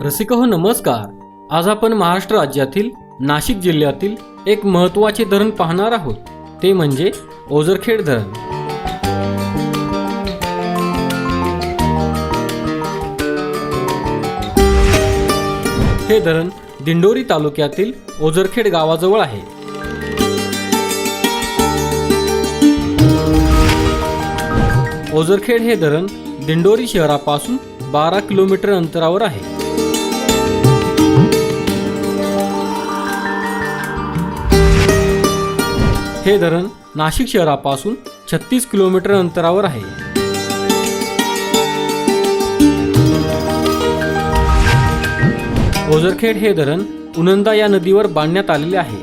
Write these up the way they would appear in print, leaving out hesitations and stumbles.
रसिकहो नमस्कार। आज आपण महाराष्ट्र राज्यातील नाशिक जिल्ह्यातील एक महत्त्वाचे धरण पाहणार आहोत, ते म्हणजे ओझरखेड धरण। हे धरण दिंडोरी तालुक्यातील ओझरखेड गावाजवळ आहे। ओझरखेड हे धरण दिंडोरी शहरापासून 12 किलोमीटर अंतरावर आहे। हे धरण नाशिक शहरापासून 36 किलोमीटर अंतरावर आहे। ओझरखेड हे धरण उनंदा या नदीवर बांधण्यात आलेले आहे।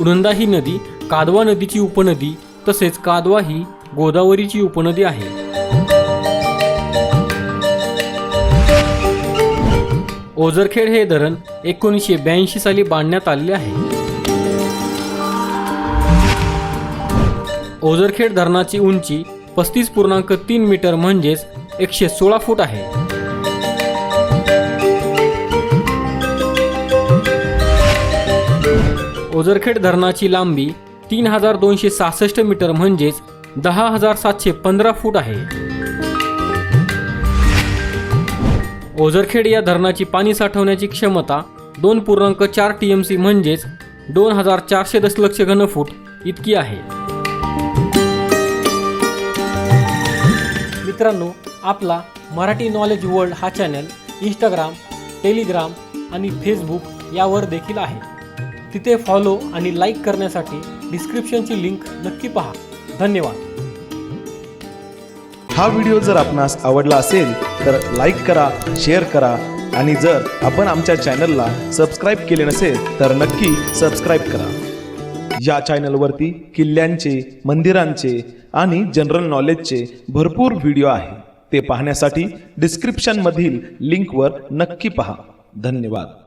उनंदा ही नदी कादवा नदीची उपनदी तसेच कादवा ही गोदावरीची उपनदी आहे। ओझरखेड हे धरण 1982 साली बांधण्यात आलेले आहे। ओझरखेड धरणाची उंची 35.3 मीटर म्हणजेच 116 फूट आहे। ओझरखेड धरणाची लांबी 3266 मीटर म्हणजेच 10,715 फूट आहे। ओझरखेड या धरणाची पाणी साठवण्याची क्षमता 2.4 TMC म्हणजेच 2400 दशलक्ष घनफूट इतकी आहे। मित्रांनो, आपला मराठी नॉलेज वर्ल्ड हा चॅनल इंस्टाग्राम, टेलिग्राम आणि फेसबुक यावर देखील आहे। तिथे फॉलो आणि लाईक करण्यासाठी डिस्क्रिप्शनची लिंक नक्की पहा। धन्यवाद। हा व्हिडिओ जर आपणास आवडला असेल तर लाईक करा, शेअर करा आणि जर आपण आमच्या चॅनलला सबस्क्राईब केले नसेल तर नक्की सबस्क्राईब करा। या चॅनलवरती किल्ल्यांचे, मंदिरांचे आणि जनरल नॉलेजचे भरपूर व्हिडिओ आहे। ते पाहण्यासाठी डिस्क्रिप्शनमधील लिंकवर नक्की पहा। धन्यवाद।